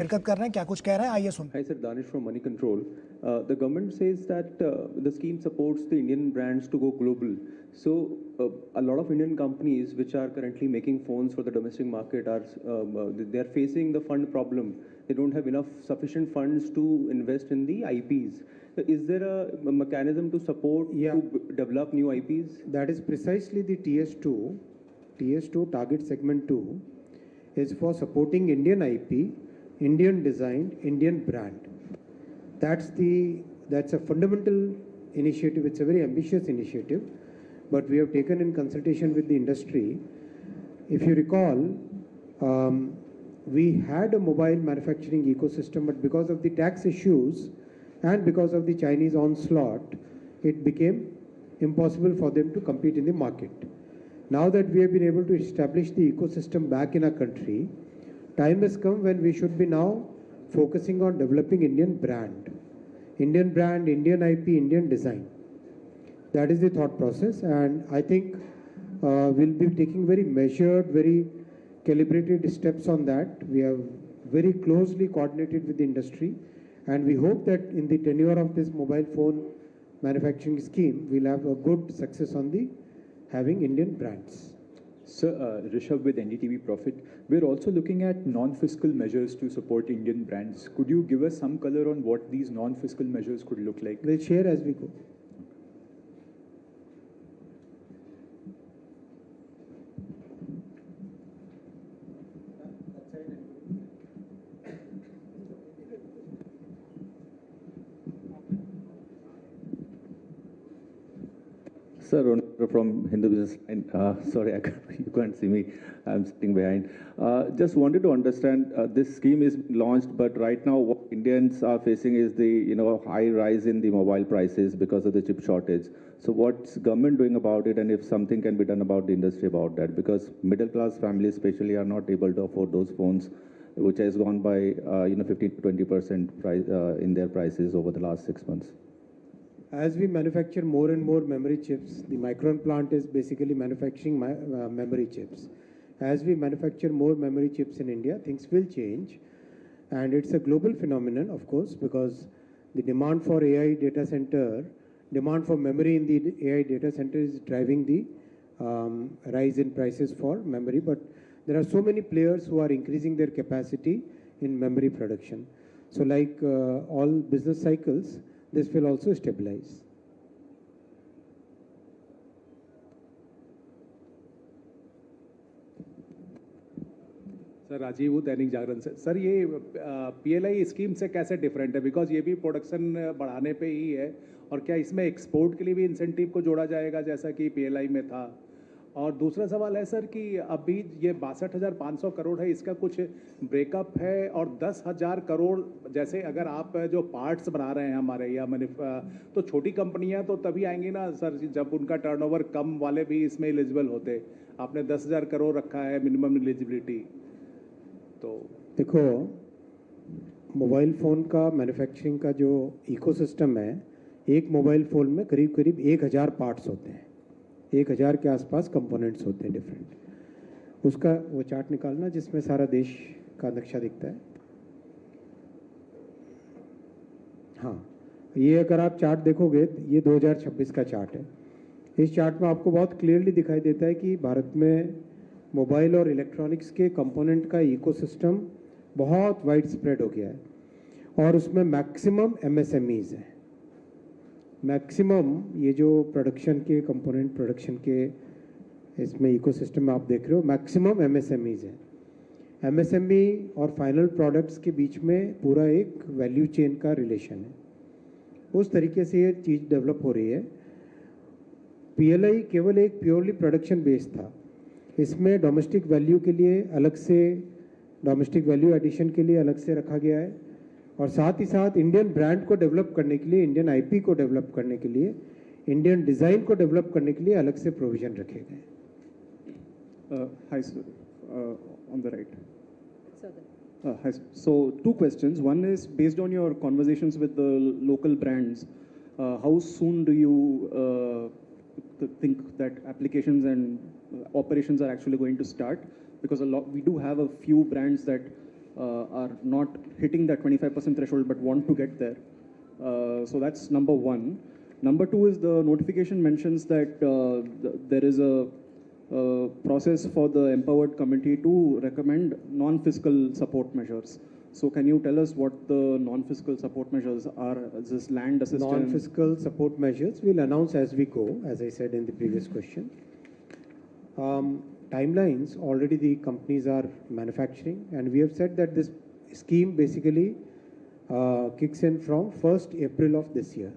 शिरकत कर रहे हैं, क्या कुछ कह रहे हैं, आइए सुन। Hi sir, Danish from Money Control. The government says that the scheme supports the Indian brands to go global. So a lot of Indian companies which are currently making phones for the domestic market are they are facing the fund problem. They don't have enough sufficient funds to invest in the IPs. Is there a mechanism to support to develop new IPs? That is precisely the TS2. TS2 target segment 2 is for supporting Indian IP, Indian design, Indian brand. That's a fundamental initiative. It's a very ambitious initiative, but we have taken in consultation with the industry. If you recall, we had a mobile manufacturing ecosystem, but because of the tax issues and because of the Chinese onslaught, it became impossible for them to compete in the market. Now that we have been able to establish the ecosystem back in our country, time has come when we should be now focusing on developing Indian brand, Indian IP, Indian design. That is the thought process, and I think we'll be taking very measured, very calibrated steps on that. We have very closely coordinated with the industry, and we hope that in the tenure of this mobile phone manufacturing scheme, we'll have a good success on the having Indian brands. Sir, Rishabh with NDTV Profit. We're also looking at non-fiscal measures to support Indian brands. Could you give us some color on what these non-fiscal measures could look like? We'll share as we go. Sir, from Hindu Business Line. Sorry, you can't see me. I'm sitting behind. Just wanted to understand, this scheme is launched, but right now what Indians are facing is the high rise in the mobile prices because of the chip shortage. So what's government doing about it, and if something can be done about the industry about that? Because middle class families especially are not able to afford those phones, which has gone by 15 to 20% price in their prices over the last 6 months. As we manufacture more and more memory chips, the Micron plant is basically manufacturing memory chips. As we manufacture more memory chips in India, things will change. And it's a global phenomenon, of course, because the demand for AI data center, demand for memory in the AI data center is driving the rise in prices for memory. But there are so many players who are increasing their capacity in memory production. So like all business cycles, this will also stabilize. Sir Rajeev Dainik Jagran से। Sir ये PLI scheme से कैसे different है, because ये भी production बढ़ाने पे ही है, और क्या इसमें एक्सपोर्ट के लिए भी इंसेंटिव को जोड़ा जाएगा जैसा कि PLI में था? और दूसरा सवाल है सर कि अभी ये 62,500 करोड़ है, इसका कुछ ब्रेकअप है? और 10,000 करोड़ जैसे अगर आप जो पार्ट्स बना रहे हैं हमारे या तो छोटी कंपनियां तो तभी आएंगी ना सर जब उनका टर्नओवर कम वाले भी इसमें एलिजिबल होते। आपने 10,000 करोड़ रखा है मिनिमम एलिजिबिलिटी। तो देखो, मोबाइल फ़ोन का मैन्युफैक्चरिंग का जो इकोसिस्टम है, एक मोबाइल फ़ोन में करीब करीब 1,000 पार्ट्स होते हैं, 1,000 के आसपास कंपोनेंट्स होते हैं डिफरेंट। उसका वो चार्ट निकालना जिसमें सारा देश का नक्शा दिखता है। हाँ, ये अगर आप चार्ट देखोगे, ये 2026 का चार्ट है। इस चार्ट में आपको बहुत क्लियरली दिखाई देता है कि भारत में मोबाइल और इलेक्ट्रॉनिक्स के कंपोनेंट का इकोसिस्टम बहुत वाइड स्प्रेड हो गया है, और उसमें मैक्सिमम MSMEs हैं। मैक्सिमम ये जो प्रोडक्शन के कंपोनेंट प्रोडक्शन के इसमें इकोसिस्टम में आप देख रहे हो, मैक्सिमम MSMEs हैं। MSME और फाइनल प्रोडक्ट्स के बीच में पूरा एक वैल्यू चेन का रिलेशन है। उस तरीके से ये चीज़ डेवलप हो रही है। PLI केवल एक प्योरली प्रोडक्शन बेस्ड था। इसमें डोमेस्टिक वैल्यू के लिए अलग से, डोमेस्टिक वैल्यू एडिशन के लिए अलग से रखा गया है, और साथ ही साथ इंडियन ब्रांड को डेवलप करने के लिए, इंडियन IP को डेवलप करने के लिए, इंडियन डिज़ाइन को डेवलप करने के लिए अलग से प्रोविजन रखे गए। Hi sir, on the right. Hi sir. So 2 questions. One is based on your conversations with the local brands, how soon do you think that applications and operations are actually going to start? Because we do have a few brands that are not hitting that 25% threshold but want to get there. So that's number one. Number two is the notification mentions that there is a process for the empowered committee to recommend non-fiscal support measures. So can you tell us what the non-fiscal support measures are? Is this land assistance? Non-fiscal support measures we'll announce as we go, as I said in the previous question. Timelines, already the companies are manufacturing, and we have said that this scheme basically kicks in from 1st April of this year,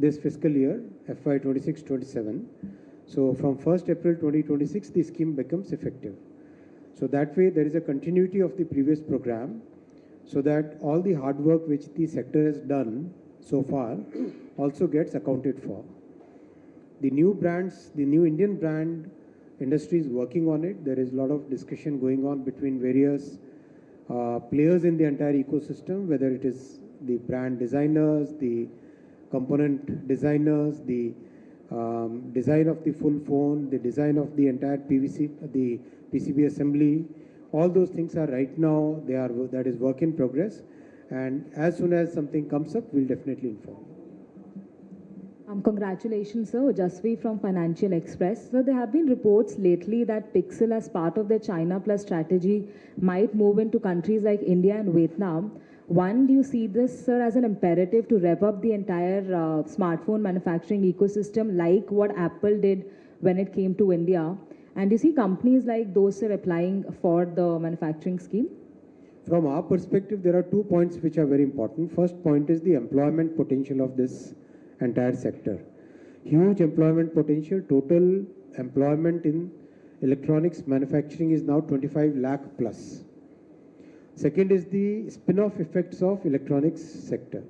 this fiscal year, FY 26-27. So from 1st April 2026, the scheme becomes effective. So that way, there is a continuity of the previous program, so that all the hard work which the sector has done so far also gets accounted for. The new brands, the new Indian brand industry is working on it. There is a lot of discussion going on between various players in the entire ecosystem, whether it is the brand designers, the component designers, the design of the full phone, the design of the entire the PCB assembly. All those things are right now, that is work in progress. And as soon as something comes up, we'll definitely inform. Congratulations, sir. Jasvi from Financial Express. So there have been reports lately that Pixel, as part of their China Plus strategy, might move into countries like India and Vietnam. One, do you see this, sir, as an imperative to rev up the entire smartphone manufacturing ecosystem, like what Apple did when it came to India? And do you see companies like those, sir, applying for the manufacturing scheme? From our perspective, there are 2 points which are very important. First point is the employment potential of this entire sector. Huge employment potential. Total employment in electronics manufacturing is now 25 lakh plus. Second is the spin-off effects of electronics sector.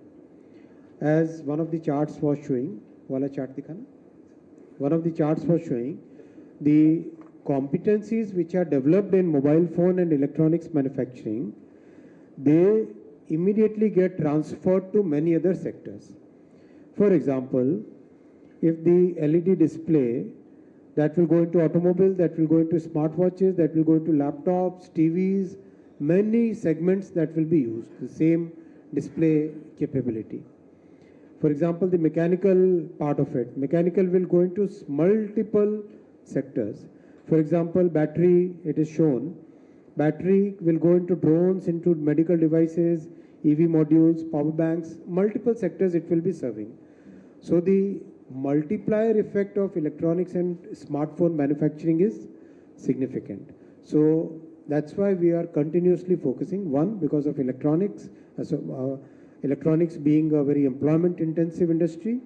As one of the charts was showing, wala chart dikhana? One of the charts was showing the competencies which are developed in mobile phone and electronics manufacturing, they immediately get transferred to many other sectors. For example, if the LED display, that will go into automobile, that will go into smartwatches, that will go into laptops, TVs, many segments that will be used, the same display capability. For example, the mechanical part of it, mechanical will go into multiple sectors. For example, battery, it is shown. Battery will go into drones, into medical devices, EV modules, power banks, multiple sectors it will be serving. So the multiplier effect of electronics and smartphone manufacturing is significant. So that's why we are continuously focusing, one, because of electronics, electronics being a very employment intensive industry.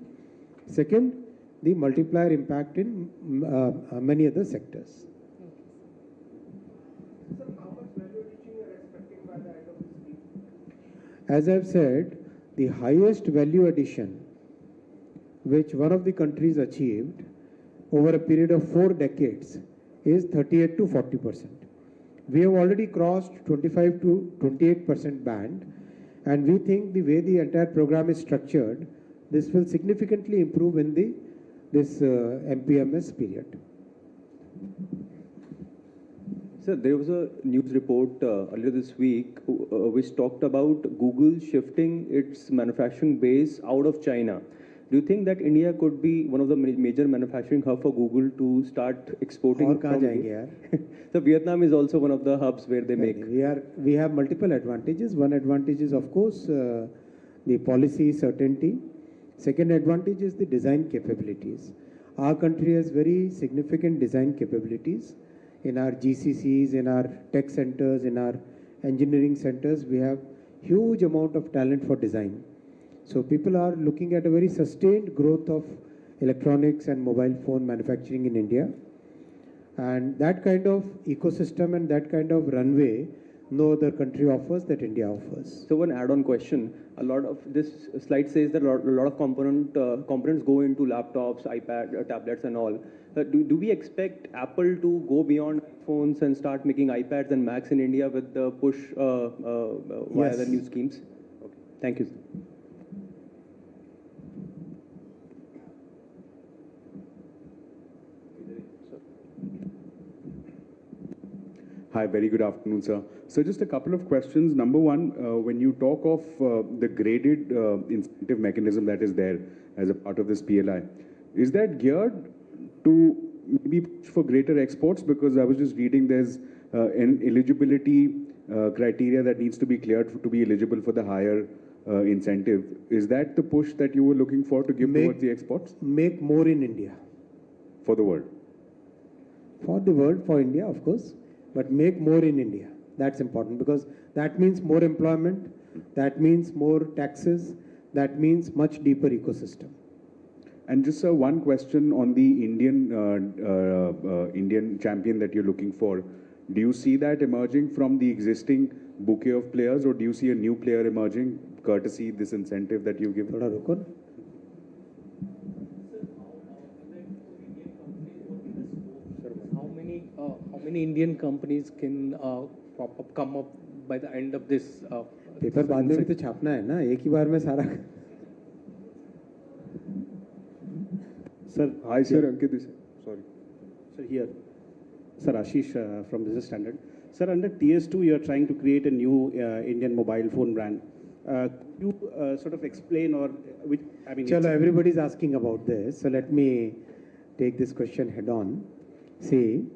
Second, the multiplier impact in many other sectors. As I've said, the highest value addition which one of the countries achieved over a period of 4 decades is 38 to 40%. We have already crossed 25 to 28% band, and we think the way the entire program is structured, this will significantly improve in this MPMS period. Sir, there was a news report earlier this week which talked about Google shifting its manufacturing base out of China. Do you think that India could be one of the major manufacturing hub for Google to start exporting from India? So Vietnam is also one of the hubs where they make. We have multiple advantages. One advantage is, of course, the policy certainty. Second advantage is the design capabilities. Our country has very significant design capabilities. In our GCCs, in our tech centers, in our engineering centers, we have huge amount of talent for design. So people are looking at a very sustained growth of electronics and mobile phone manufacturing in India. And that kind of ecosystem and that kind of runway, no other country offers that India offers. So one add-on question, a lot of this slide says that a lot of components go into laptops, iPad, tablets and all. Do we expect Apple to go beyond phones and start making iPads and Macs in India with the push via the new schemes? Okay. Thank you, sir. Hi, Hi, very good afternoon, sir. So just a couple of questions. Number one, when you talk of the graded incentive mechanism that is there as a part of this PLI, is that geared to maybe push for greater exports? Because I was just reading there's an eligibility criteria that needs to be cleared to be eligible for the higher incentive. Is that the push that you were looking for to give towards the exports? Make more in India. For the world? For the world, for India, of course, but make more in India. That's important because that means more employment, that means more taxes, that means much deeper ecosystem. And just one question on the Indian champion that you're looking for. Do you see that emerging from the existing bouquet of players, or do you see a new player emerging courtesy this incentive that you give? How many Indian companies can come up by the end of this? Paper बाद में भी तो छापना है ना, एक ही बार में सारा. Sir, hi, sir. Ankit, sorry. Sir, here. Sir, Ashish from Business Standard. Sir, under TS2, you are trying to create a new Indian mobile phone brand. Could you sort of explain or which? I mean, Chalo, everybody is asking about this, so let me take this question head on. See,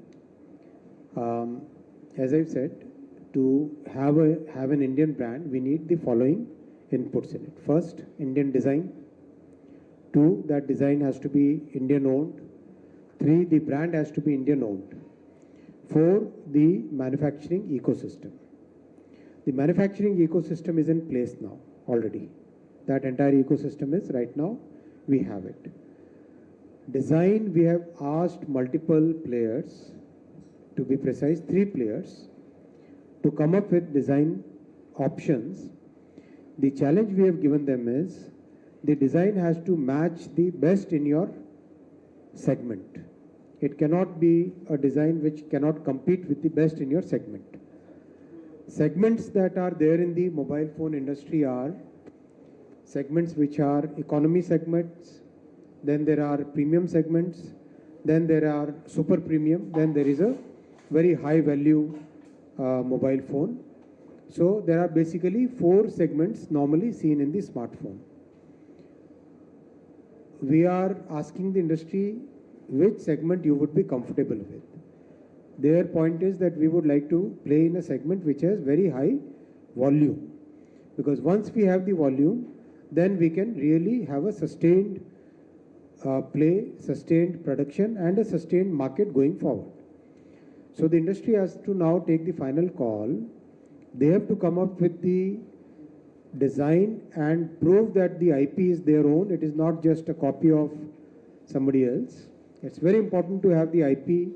as I've said, to have an Indian brand, we need the following inputs in it. First, Indian design. 2, that design has to be Indian owned. 3, the brand has to be Indian owned. 4, the manufacturing ecosystem. The manufacturing ecosystem is in place now already. That entire ecosystem is right now, we have it. Design, we have asked multiple players, to be precise, 3 players, to come up with design options. The challenge we have given them is, the design has to match the best in your segment. It cannot be a design which cannot compete with the best in your segment. Segments that are there in the mobile phone industry are segments which are economy segments, then there are premium segments, then there are super premium, then there is a very high value mobile phone. So there are basically 4 segments normally seen in the smartphone. We are asking the industry which segment you would be comfortable with. Their point is that we would like to play in a segment which has very high volume. Because once we have the volume, then we can really have a sustained play, sustained production and a sustained market going forward. So the industry has to now take the final call. They have to come up with the design and prove that the IP is their own. It is not just a copy of somebody else. It's very important to have the IP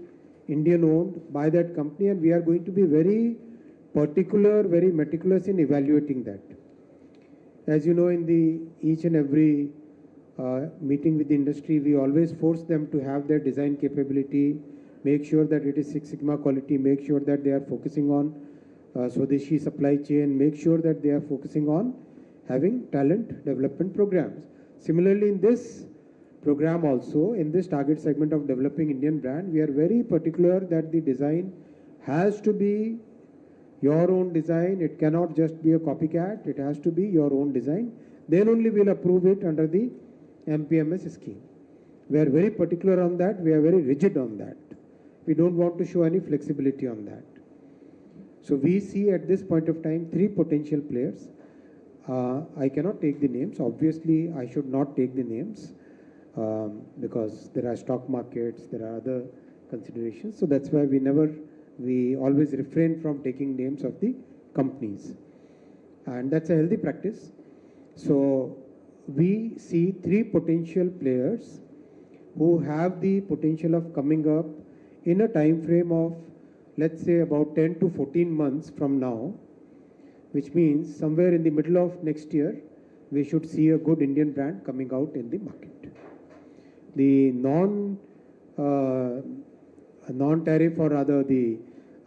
Indian owned by that company, and we are going to be very particular, very meticulous in evaluating that. As you know, in the each and every meeting with the industry, we always force them to have their design capability, make sure that it is Six Sigma quality, make sure that they are focusing on Swadeshi supply chain, make sure that they are focusing on having talent development programs. Similarly, in this program also, in this target segment of developing Indian brand, we are very particular that the design has to be your own design. It cannot just be a copycat. It has to be your own design. Then only we'll approve it under the MPMS scheme. We are very particular on that. We are very rigid on that. We don't want to show any flexibility on that. So we see at this point of time 3 potential players. I cannot take the names. Obviously, I should not take the names because there are stock markets, there are other considerations. So that's why we always refrain from taking names of the companies. And that's a healthy practice. So we see 3 potential players who have the potential of coming up in a time frame of, let's say, about 10 to 14 months from now, which means somewhere in the middle of next year, we should see a good Indian brand coming out in the market. The non-tariff or rather the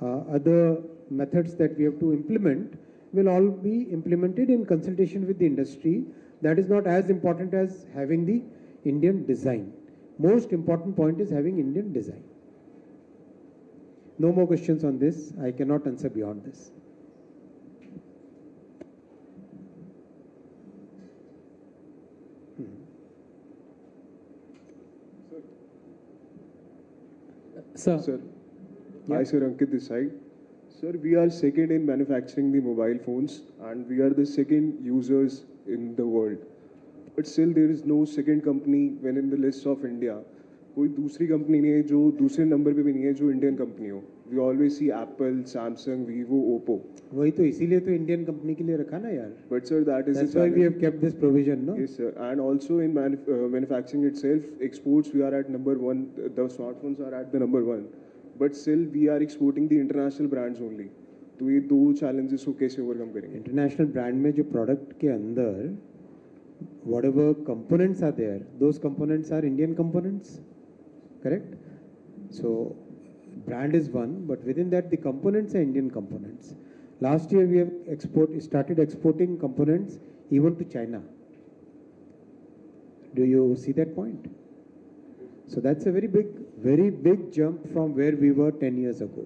other methods that we have to implement will all be implemented in consultation with the industry. That is not as important as having the Indian design. Most important point is having Indian design. No more questions on this. I cannot answer beyond this. Sir. Sir, hi sir, Ankit this side. Sir, we are second in manufacturing the mobile phones and we are the second users in the world. But still there is no second company when in the list of India. कोई दूसरी company नहीं है जो दूसरे number पे भी नहीं है जो इंडियन कंपनी हो. We always see Apple, Samsung, Vivo, Oppo. वही तो इसीलिए तो इंडियन कंपनी के लिए रखा ना यार. But sir, that is That's why we have kept this provision, no? Yes, sir. And also in manufacturing itself, exports we are at number one. The smartphones are at the number one. But still we are exporting the international brands only. तो ये दो challenges को कैसे overcome करेंगे? International brand में जो product के अंदर whatever components are there, those components are Indian components, correct? So brand is one, but within that the components are Indian components. Last year we have started exporting components even to China. Do you see that point? So that's a very big jump from where we were 10 years ago.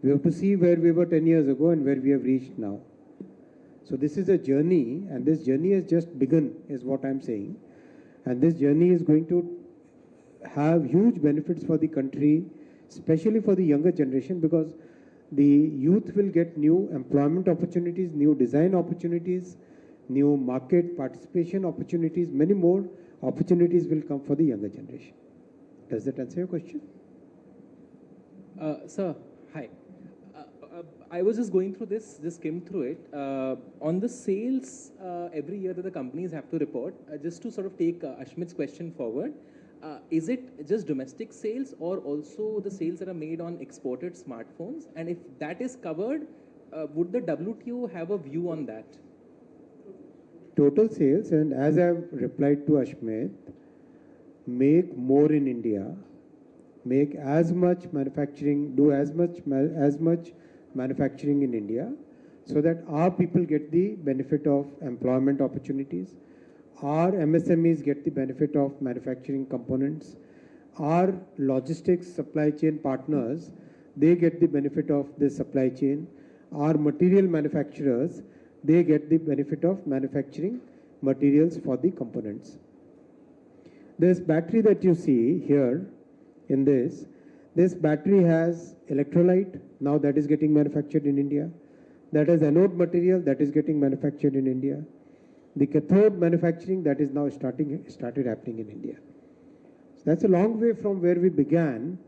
We have to see where we were 10 years ago and where we have reached now. So this is a journey, and this journey has just begun, is what I'm saying. And this journey is going to have huge benefits for the country, especially for the younger generation, because the youth will get new employment opportunities, new design opportunities, new market participation opportunities, many more opportunities will come for the younger generation. Does that answer your question? Sir, hi. I was just going through this, just skimmed through it. On the sales every year that the companies have to report, just to sort of take Ashmit's question forward, is it just domestic sales or also the sales that are made on exported smartphones? And if that is covered, would the WTO have a view on that? Total sales, and as I've replied to Ashmit, make more in India, make as much manufacturing, do as much manufacturing in India, so that our people get the benefit of employment opportunities, our MSMEs get the benefit of manufacturing components, our logistics supply chain partners, they get the benefit of the supply chain, our material manufacturers, they get the benefit of manufacturing materials for the components. This battery that you see here in this battery has electrolyte, now that is getting manufactured in India. That has anode material, that is getting manufactured in India. The cathode manufacturing, that is now started happening in India. So that's a long way from where we began,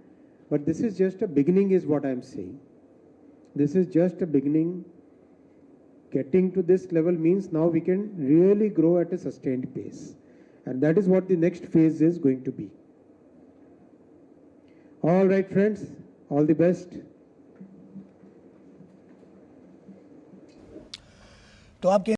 but this is just a beginning is what I'm saying. This is just a beginning. Getting to this level means now we can really grow at a sustained pace. And that is what the next phase is going to be. All right, friends, all the best. तो आपके